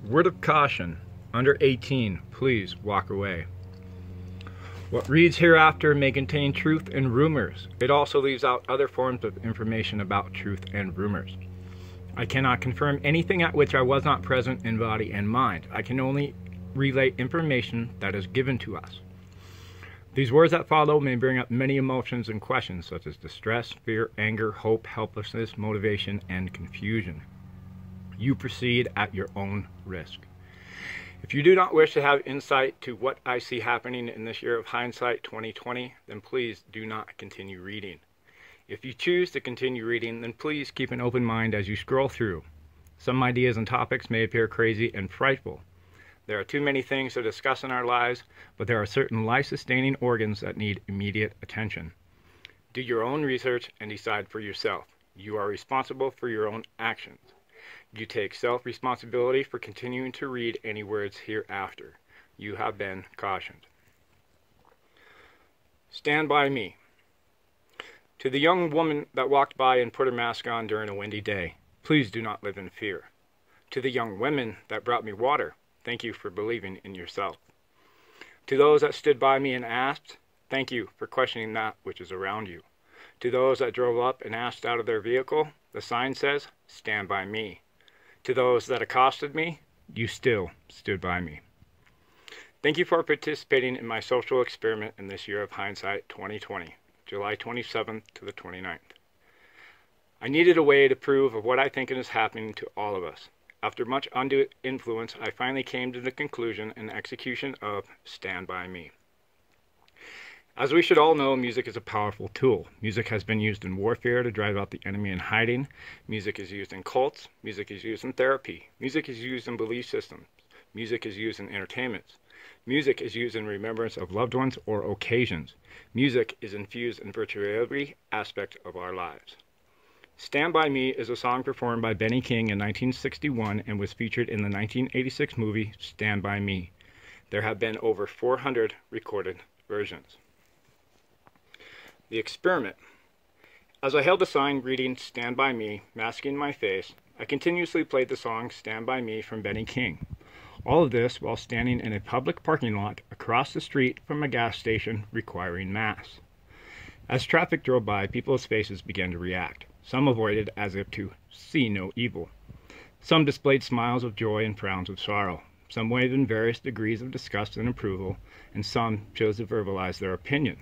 Word of caution, under 18, please walk away. What reads hereafter may contain truth and rumors. It also leaves out other forms of information about truth and rumors. I cannot confirm anything at which I was not present in body and mind. I can only relay information that is given to us. These words that follow may bring up many emotions and questions such as distress, fear, anger, hope, helplessness, motivation, and confusion. You proceed at your own risk. If you do not wish to have insight to what I see happening in this year of hindsight 2020, then please do not continue reading. If you choose to continue reading, then please keep an open mind as you scroll through. Some ideas and topics may appear crazy and frightful. There are too many things to discuss in our lives, but there are certain life-sustaining organs that need immediate attention. Do your own research and decide for yourself. You are responsible for your own actions. You take self-responsibility for continuing to read any words hereafter. You have been cautioned. Stand by me. To the young woman that walked by and put her mask on during a windy day, please do not live in fear. To the young women that brought me water, thank you for believing in yourself. To those that stood by me and asked, thank you for questioning that which is around you. To those that drove up and asked out of their vehicle, the sign says, stand by me. To those that accosted me, you still stood by me. Thank you for participating in my social experiment in this year of hindsight 2020, July 27th to the 29th. I needed a way to prove of what I think is happening to all of us. After much undue influence, I finally came to the conclusion and execution of Stand By Me. As we should all know, music is a powerful tool. Music has been used in warfare to drive out the enemy in hiding. Music is used in cults. Music is used in therapy. Music is used in belief systems. Music is used in entertainment. Music is used in remembrance of loved ones or occasions. Music is infused in virtually every aspect of our lives. Stand By Me is a song performed by Benny King in 1961 and was featured in the 1986 movie Stand By Me. There have been over 400 recorded versions. The experiment. As I held the sign reading Stand By Me, masking my face, I continuously played the song Stand By Me from Benny King. All of this while standing in a public parking lot across the street from a gas station requiring masks. As traffic drove by, people's faces began to react. Some avoided as if to see no evil. Some displayed smiles of joy and frowns of sorrow. Some waved in various degrees of disgust and approval, and some chose to verbalize their opinion.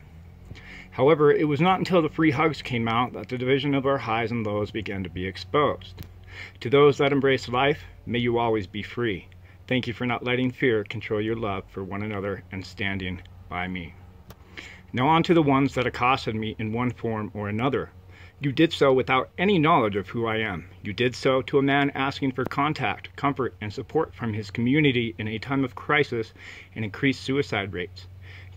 However, it was not until the free hugs came out that the division of our highs and lows began to be exposed. To those that embrace life, may you always be free. Thank you for not letting fear control your love for one another and standing by me. Now on to the ones that accosted me in one form or another. You did so without any knowledge of who I am. You did so to a man asking for contact, comfort, and support from his community in a time of crisis and increased suicide rates.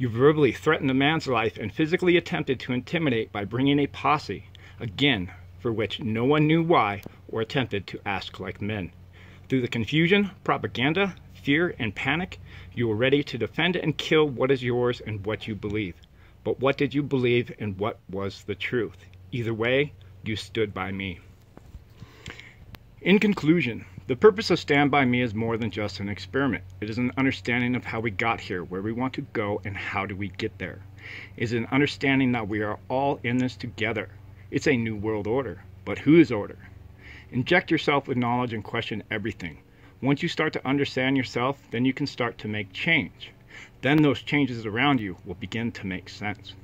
You verbally threatened a man's life and physically attempted to intimidate by bringing a posse, again, for which no one knew why or attempted to ask like men. Through the confusion, propaganda, fear, and panic, you were ready to defend and kill what is yours and what you believe. But what did you believe and what was the truth? Either way, you stood by me. In conclusion, the purpose of Stand By Me is more than just an experiment. It is an understanding of how we got here, where we want to go, and how do we get there. It is an understanding that we are all in this together. It's a new world order. But whose order? Inject yourself with knowledge and question everything. Once you start to understand yourself, then you can start to make change. Then those changes around you will begin to make sense.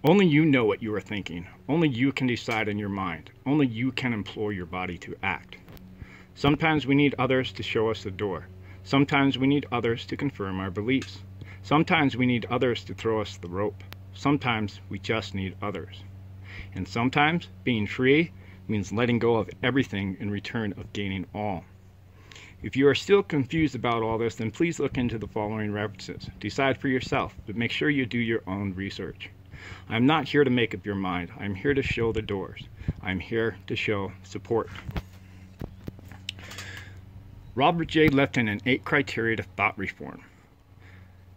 Only you know what you are thinking. Only you can decide in your mind. Only you can implore your body to act. Sometimes we need others to show us the door. Sometimes we need others to confirm our beliefs. Sometimes we need others to throw us the rope. Sometimes we just need others. And sometimes being free means letting go of everything in return of gaining all. If you are still confused about all this, then please look into the following references. Decide for yourself, but make sure you do your own research. I am not here to make up your mind. I am here to show the doors. I am here to show support. Robert J. Lifton and 8 Criteria to Thought Reform.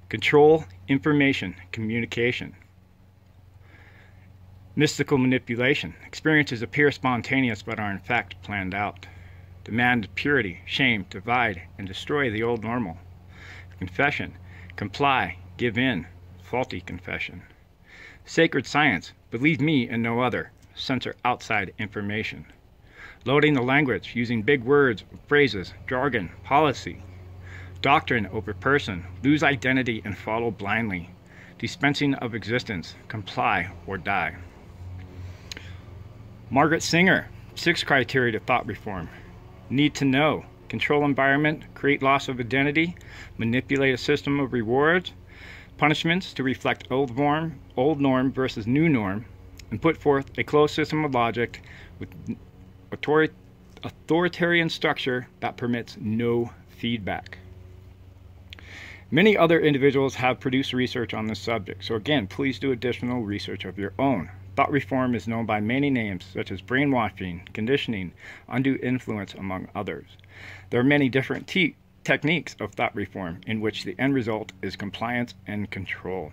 Control, information, communication. Mystical manipulation. Experiences appear spontaneous but are in fact planned out. demand purity, shame, divide, and destroy the old normal. Confession, comply, give in, faulty confession. Sacred science, believe me and no other, censor outside information. Loading the language, using big words, phrases, jargon, policy. Doctrine over person, lose identity and follow blindly. Dispensing of existence, comply or die. Margaret Singer, 6 criteria to thought reform. Need to know, control environment, create loss of identity, manipulate a system of rewards, punishments to reflect old norm versus new norm, and put forth a closed system of logic with authoritarian structure that permits no feedback. Many other individuals have produced research on this subject, so again, please do additional research of your own. Thought reform is known by many names, such as brainwashing, conditioning, undue influence, among others. There are many different techniques of thought reform in which the end result is compliance and control.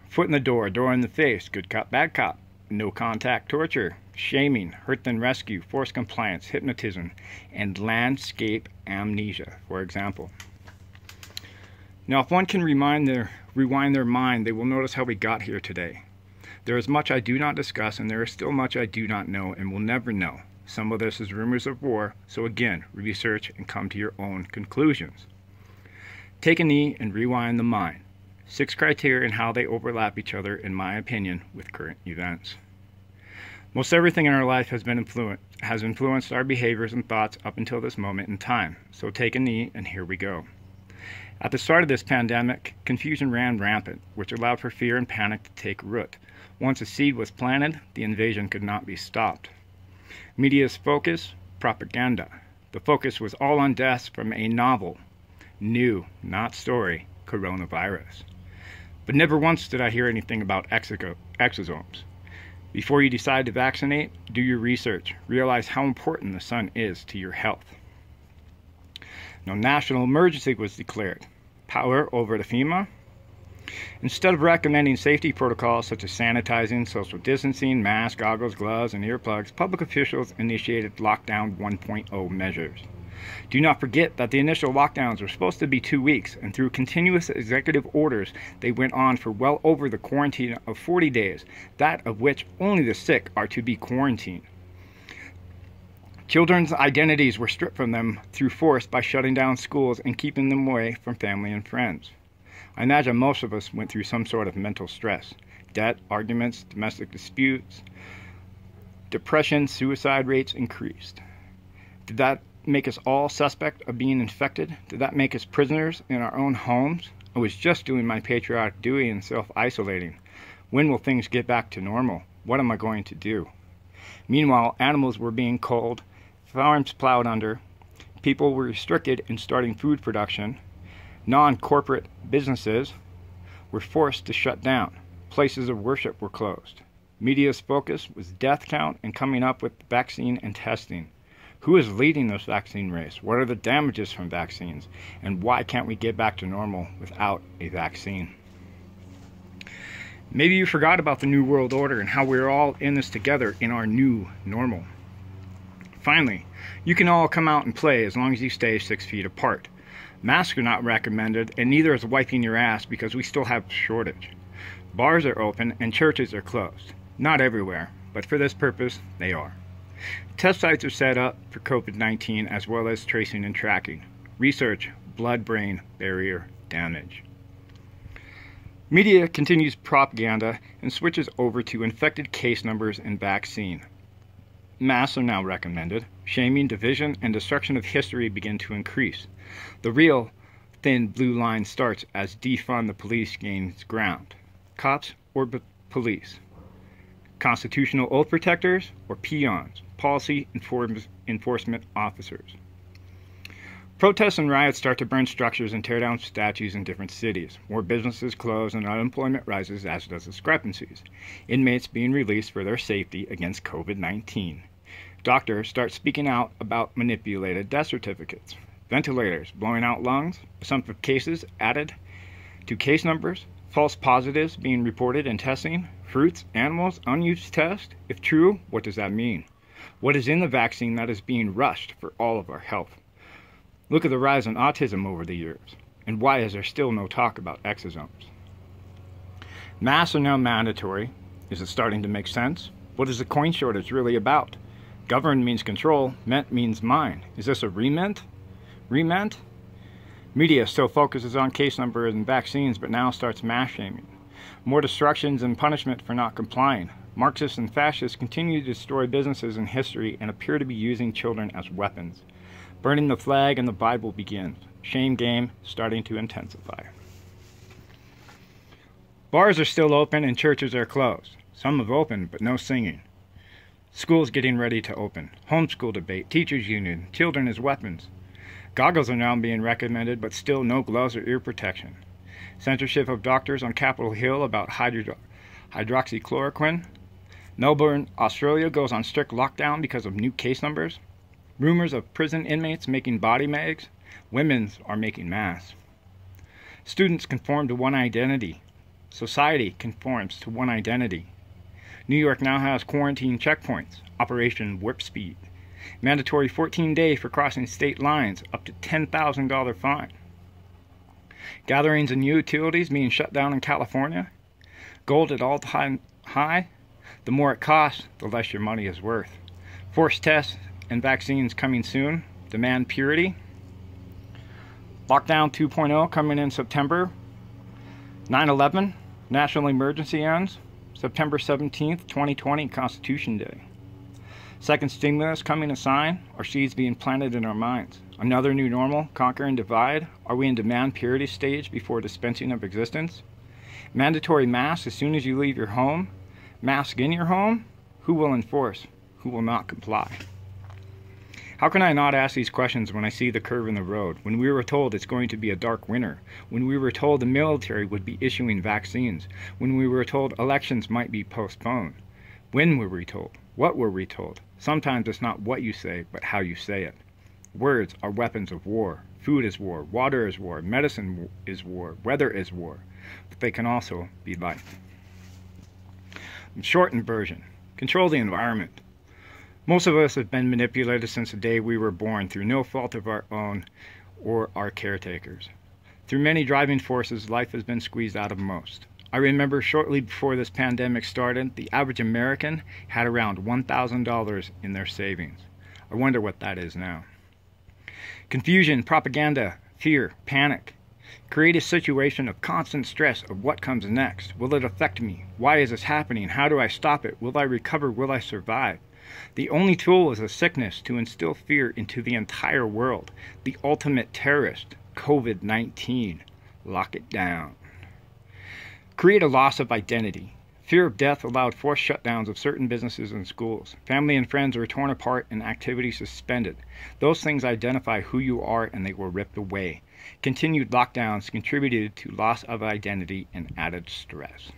Foot in the door in the face, good cop, bad cop, no contact torture, shaming, hurt then rescue, forced compliance, hypnotism, and landscape amnesia, for example. Now, if one can rewind their mind, they will notice how we got here today. There is much I do not discuss, and there is still much I do not know and will never know. Some of this is rumors of war, so again, research and come to your own conclusions. Take a knee and rewind the mind. 6 criteria and how they overlap each other, in my opinion, with current events. Most everything in our life has influenced our behaviors and thoughts up until this moment in time. So take a knee and here we go. At the start of this pandemic, confusion ran rampant, which allowed for fear and panic to take root. Once a seed was planted, the invasion could not be stopped. Media's focus, propaganda. The focus was all on deaths from a novel, new, not story, coronavirus. But never once did I hear anything about exosomes. Before you decide to vaccinate, do your research. Realize how important the sun is to your health. No national emergency was declared. Power over to FEMA. Instead of recommending safety protocols such as sanitizing, social distancing, masks, goggles, gloves, and earplugs, public officials initiated lockdown 1.0 measures. Do not forget that the initial lockdowns were supposed to be 2 weeks, and through continuous executive orders, they went on for well over the quarantine of 40 days, that of which only the sick are to be quarantined. Children's identities were stripped from them through force by shutting down schools and keeping them away from family and friends. I imagine most of us went through some sort of mental stress. Debt, arguments, domestic disputes, depression, suicide rates increased. Did that make us all suspect of being infected? Did that make us prisoners in our own homes? I was just doing my patriotic duty and self-isolating. When will things get back to normal? What am I going to do? Meanwhile, animals were being culled, farms plowed under, people were restricted in starting food production, non-corporate businesses were forced to shut down, places of worship were closed. Media's focus was death count and coming up with vaccine and testing. Who is leading this vaccine race? What are the damages from vaccines? And why can't we get back to normal without a vaccine? Maybe you forgot about the New World Order and how we're all in this together in our new normal. Finally, you can all come out and play as long as you stay 6 feet apart. Masks are not recommended, and neither is wiping your ass because we still have a shortage. Bars are open and churches are closed. Not everywhere, but for this purpose, they are. Test sites are set up for COVID-19 as well as tracing and tracking. Research, blood-brain barrier damage. Media continues propaganda and switches over to infected case numbers and vaccine. Masks are now recommended. Shaming, division, and destruction of history begin to increase. The real thin blue line starts as defund the police gains ground. Cops or police? Constitutional oath protectors or peons? Policy enforcement officers? Protests and riots start to burn structures and tear down statues in different cities. More businesses close and unemployment rises, as does discrepancies. Inmates being released for their safety against COVID-19. Doctors start speaking out about manipulated death certificates. Ventilators blowing out lungs. Assumptive cases added to case numbers. False positives being reported in testing. Fruits, animals, unused tests. If true, what does that mean? What is in the vaccine that is being rushed for all of our health? Look at the rise in autism over the years. And why is there still no talk about exosomes? Masks are now mandatory. Is it starting to make sense? What is the coin shortage really about? Govern means control, ment means mine. Is this a rement? Rement? Media still focuses on case numbers and vaccines, but now starts mass shaming. More destructions and punishment for not complying. Marxists and fascists continue to destroy businesses and history and appear to be using children as weapons. Burning the flag and the Bible begins. Shame game starting to intensify. Bars are still open and churches are closed. Some have opened, but no singing. Schools getting ready to open. Homeschool debate, teachers union, children as weapons. Goggles are now being recommended, but still no gloves or ear protection. Censorship of doctors on Capitol Hill about hydroxychloroquine. Melbourne, Australia goes on strict lockdown because of new case numbers. Rumors of prison inmates making body mags. Women's are making masks. Students conform to one identity. Society conforms to one identity. New York now has quarantine checkpoints. Operation Warp Speed. Mandatory 14-day for crossing state lines, up to $10,000 fine. Gatherings and utilities being shut down in California. Gold at all-time high. The more it costs, the less your money is worth. Forced tests and vaccines coming soon. Demand purity. Lockdown 2.0 coming in September. 9/11, national emergency ends. September 17th, 2020, Constitution Day. Second stimulus coming a sign, or seeds being planted in our minds. Another new normal, conquer and divide. Are we in demand purity stage before dispensing of existence? Mandatory masks as soon as you leave your home. Mask in your home? Who will enforce? Who will not comply? How can I not ask these questions when I see the curve in the road? When we were told it's going to be a dark winter. When we were told the military would be issuing vaccines. When we were told elections might be postponed. When were we told? What were we told? Sometimes it's not what you say, but how you say it. Words are weapons of war. Food is war. Water is war. Medicine is war. Weather is war. But they can also be life. Shortened version. Control the environment. Most of us have been manipulated since the day we were born through no fault of our own or our caretakers. Through many driving forces, life has been squeezed out of most. I remember shortly before this pandemic started, the average American had around $1,000 in their savings. I wonder what that is now. Confusion, propaganda, fear, panic. Create a situation of constant stress of what comes next. Will it affect me? Why is this happening? How do I stop it? Will I recover? Will I survive? The only tool is a sickness to instill fear into the entire world. The ultimate terrorist, COVID-19. Lock it down. Create a loss of identity. Fear of death allowed forced shutdowns of certain businesses and schools. Family and friends were torn apart and activities suspended. Those things identify who you are and they were ripped away. Continued lockdowns contributed to loss of identity and added stress.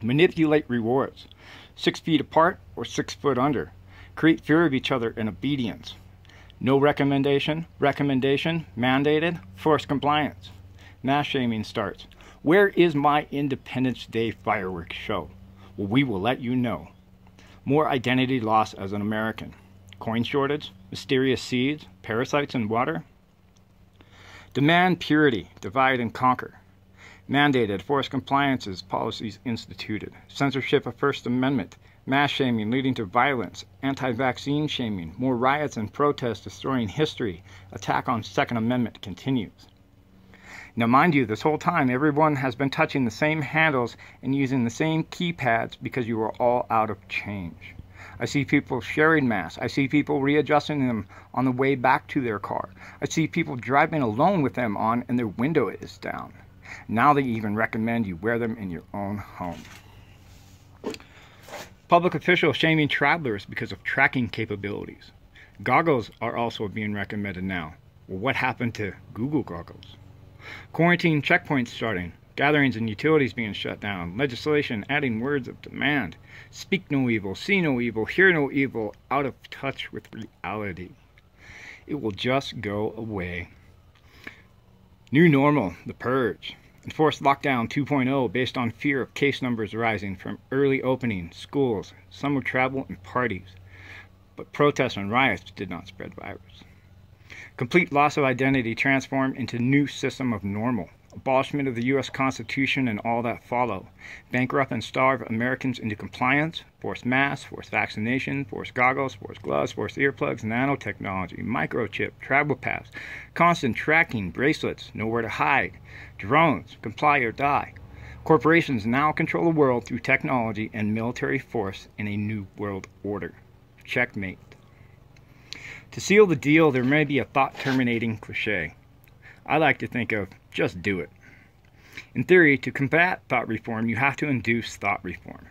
Manipulate rewards. 6 feet apart or 6 foot under. Create fear of each other and obedience. No recommendation, mandated, forced compliance. Mass shaming starts. Where is my Independence Day fireworks show? Well, we will let you know. More identity loss as an American. Coin shortage, mysterious seeds, parasites in water. Demand purity, divide and conquer. Mandated, forced compliances, policies instituted. Censorship of First Amendment. Mass shaming leading to violence. Anti-vaccine shaming. More riots and protests destroying history. Attack on Second Amendment continues. Now mind you, this whole time everyone has been touching the same handles and using the same keypads because you are all out of change. I see people sharing masks. I see people readjusting them on the way back to their car. I see people driving alone with them on and their window is down. Now they even recommend you wear them in your own home. Public officials shaming travelers because of tracking capabilities. Goggles are also being recommended now. Well, what happened to Google goggles? Quarantine checkpoints starting. Gatherings and utilities being shut down. Legislation adding words of demand. Speak no evil, see no evil, hear no evil, out of touch with reality. It will just go away. New normal, the purge. Enforced lockdown 2.0 based on fear of case numbers rising from early opening, schools, summer travel, and parties. but protests and riots did not spread virus. Complete loss of identity transformed into new system of normal. Abolishment of the U.S. Constitution and all that follow. Bankrupt and starve Americans into compliance. Forced masks, forced vaccination, forced goggles, forced gloves, forced earplugs, nanotechnology, microchip, travel pass, constant tracking, bracelets, nowhere to hide, drones, comply or die. Corporations now control the world through technology and military force in a new world order. Checkmate. To seal the deal, there may be a thought-terminating cliche. I like to think of, just do it. In theory, to combat thought reform, you have to induce thought reform.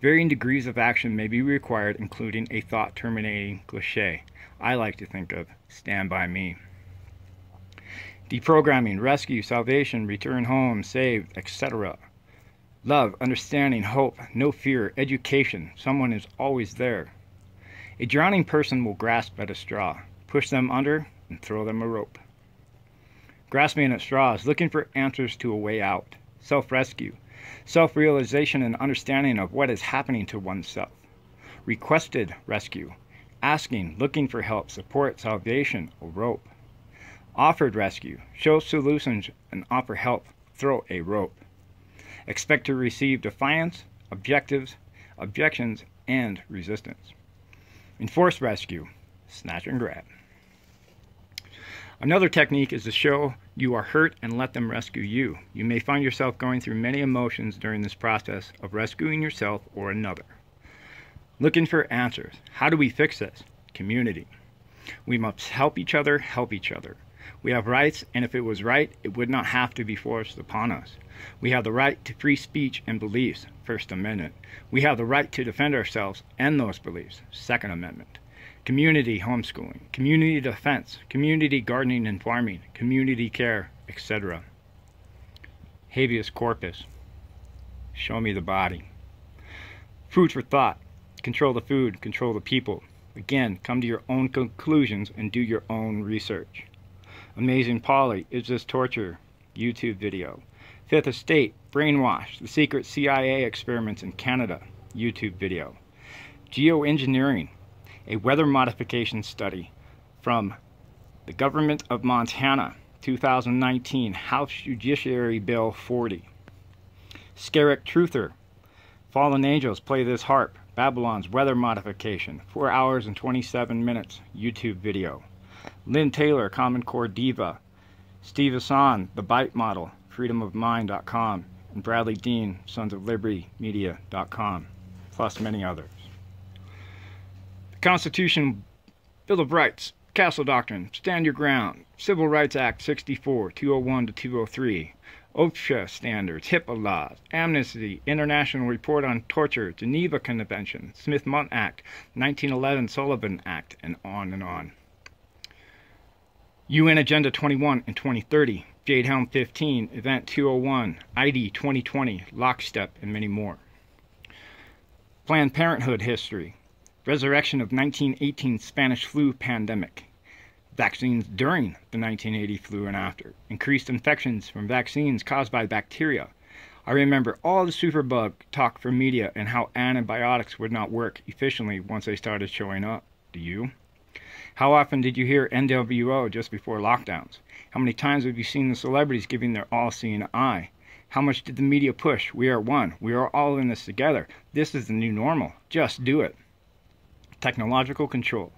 Varying degrees of action may be required, including a thought-terminating cliche. I like to think of, stand by me. Deprogramming, rescue, salvation, return home, save, etc. Love, understanding, hope, no fear, education, someone is always there. A drowning person will grasp at a straw, push them under, and throw them a rope. Grasping at straws, looking for answers to a way out. Self-rescue, self-realization and understanding of what is happening to oneself. Requested rescue, asking, looking for help, support, salvation, a rope. Offered rescue, show solutions and offer help, throw a rope. Expect to receive defiance, objections, and resistance. Enforced rescue, snatch and grab. Another technique is to show you are hurt and let them rescue you. You may find yourself going through many emotions during this process of rescuing yourself or another. Looking for answers. How do we fix this? Community. We must help each other, help each other. We have rights, and if it was right, it would not have to be forced upon us. We have the right to free speech and beliefs, First Amendment. We have the right to defend ourselves and those beliefs, Second Amendment. Community homeschooling, community defense, community gardening and farming, community care, etc. Habeas corpus. Show me the body. Food for thought. Control the food, control the people. Again, come to your own conclusions and do your own research. Amazing Polly, Is This Torture? YouTube video. Fifth Estate, Brainwash, The Secret CIA Experiments in Canada. YouTube video. Geoengineering, a weather modification study from the Government of Montana, 2019, House Judiciary Bill 40. Skerrick Truther, Fallen Angels Play This Harp, Babylon's weather modification, 4 hours and 27 minutes, YouTube video. Lynn Taylor, Common Core Diva. Steve Hassan, The Byte Model, freedomofmind.com, and Bradley Dean, Sons of Liberty Media.com, plus many others. The Constitution, Bill of Rights, Castle Doctrine, Stand Your Ground, Civil Rights Act 64, 201 to 203, OSHA standards, HIPAA laws, Amnesty, International Report on Torture, Geneva Convention, Smith-Mundt Act, 1911 Sullivan Act, and on and on. UN Agenda 21 and 2030, Jade Helm 15, Event 201, ID 2020, Lockstep, and many more. Planned Parenthood history, resurrection of 1918 Spanish flu pandemic, vaccines during the 1980 flu and after, increased infections from vaccines caused by bacteria. I remember all the superbug talk from media and how antibiotics would not work efficiently once they started showing up. Do you? How often did you hear NWO just before lockdowns? How many times have you seen the celebrities giving their all-seeing eye? How much did the media push? We are one. We are all in this together. This is the new normal. Just do it. Technological control.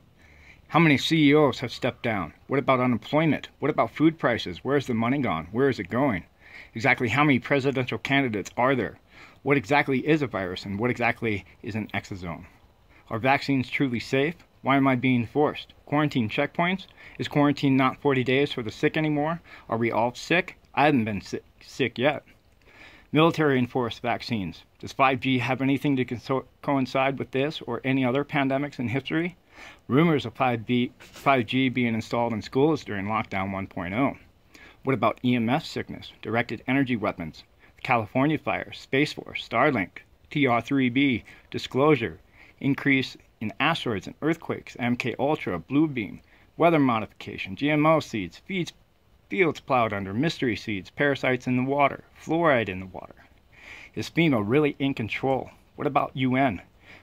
How many CEOs have stepped down? What about unemployment? What about food prices? Where's the money gone? Where is it going? Exactly how many presidential candidates are there? What exactly is a virus and what exactly is an exosome? Are vaccines truly safe? Why am I being forced? Quarantine checkpoints? Is quarantine not 40 days for the sick anymore? Are we all sick? I haven't been sick yet. Military enforced vaccines. Does 5G have anything to coincide with this or any other pandemics in history? Rumors of 5G being installed in schools during lockdown 1.0. What about EMF sickness, directed energy weapons, California fire, Space Force, Starlink, TR-3B, disclosure, increase in asteroids and earthquakes, MK Ultra, Blue Beam, weather modification, GMO seeds, fields plowed under, mystery seeds, parasites in the water, fluoride in the water. Is FEMA really in control? What about UN?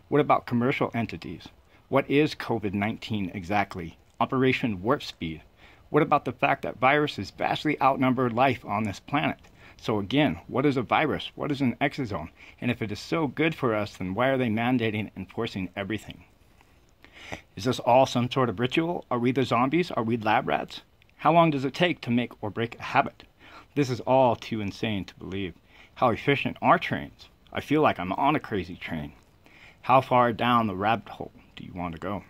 What about commercial entities? What is COVID-19 exactly? Operation Warp Speed? What about the fact that viruses vastly outnumber life on this planet? So again, what is a virus? What is an exosome? And if it is so good for us, then why are they mandating and forcing everything? Is this all some sort of ritual? Are we the zombies? Are we lab rats? How long does it take to make or break a habit? This is all too insane to believe. How efficient are trains? I feel like I'm on a crazy train. How far down the rabbit hole do you want to go?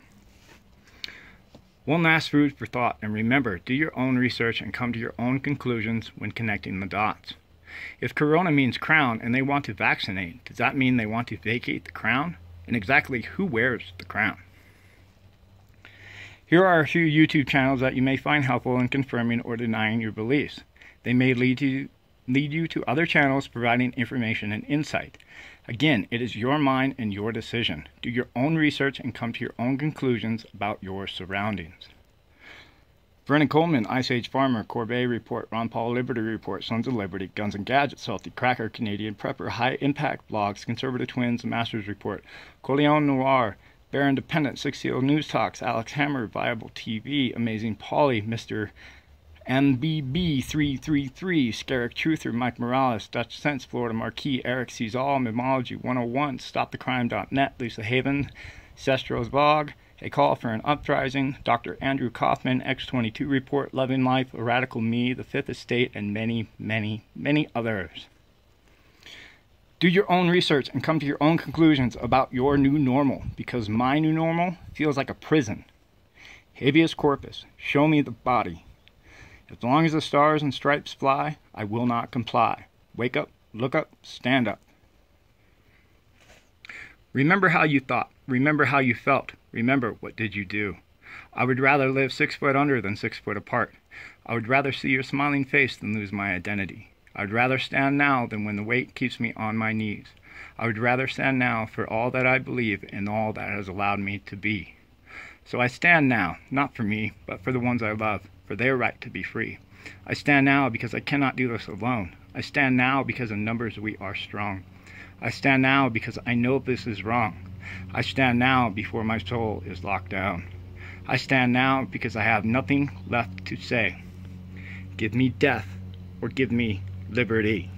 One last food for thought, and remember, do your own research and come to your own conclusions when connecting the dots. If corona means crown and they want to vaccinate, does that mean they want to vacate the crown? And exactly who wears the crown? Here are a few YouTube channels that you may find helpful in confirming or denying your beliefs. They may lead you to other channels providing information and insight. Again, it is your mind and your decision. Do your own research and come to your own conclusions about your surroundings. Vernon Coleman, Ice Age Farmer, Corbeil Report, Ron Paul Liberty Report, Sons of Liberty, Guns and Gadgets, Salty Cracker, Canadian Prepper, High Impact Blogs, Conservative Twins, Masters Report, Coleon Noir, Bear Independent, Six Seal News Talks, Alex Hammer, Viable TV, Amazing Polly, Mr. MBB333, Scarrick Truther, Mike Morales, Dutch Sense, Florida Marquis, Eric Sees All, Memology 101, StopTheCrime.net, Lisa Haven, Sestro's Vlog, A Call for an Uprising, Dr. Andrew Kaufman, X22 Report, Loving Life, A Radical Me, The Fifth Estate, and many, many, many others. Do your own research and come to your own conclusions about your new normal, because my new normal feels like a prison. Habeas corpus, show me the body. As long as the stars and stripes fly, I will not comply. Wake up, look up, stand up. Remember how you thought. Remember how you felt. Remember what did you do. I would rather live 6 foot under than 6 foot apart. I would rather see your smiling face than lose my identity. I would rather stand now than when the weight keeps me on my knees. I would rather stand now for all that I believe and all that has allowed me to be. So I stand now, not for me, but for the ones I love, for their right to be free. I stand now because I cannot do this alone. I stand now because in numbers we are strong. I stand now because I know this is wrong. I stand now before my soul is locked down. I stand now because I have nothing left to say. Give me death or give me liberty.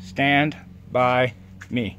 Stand by me.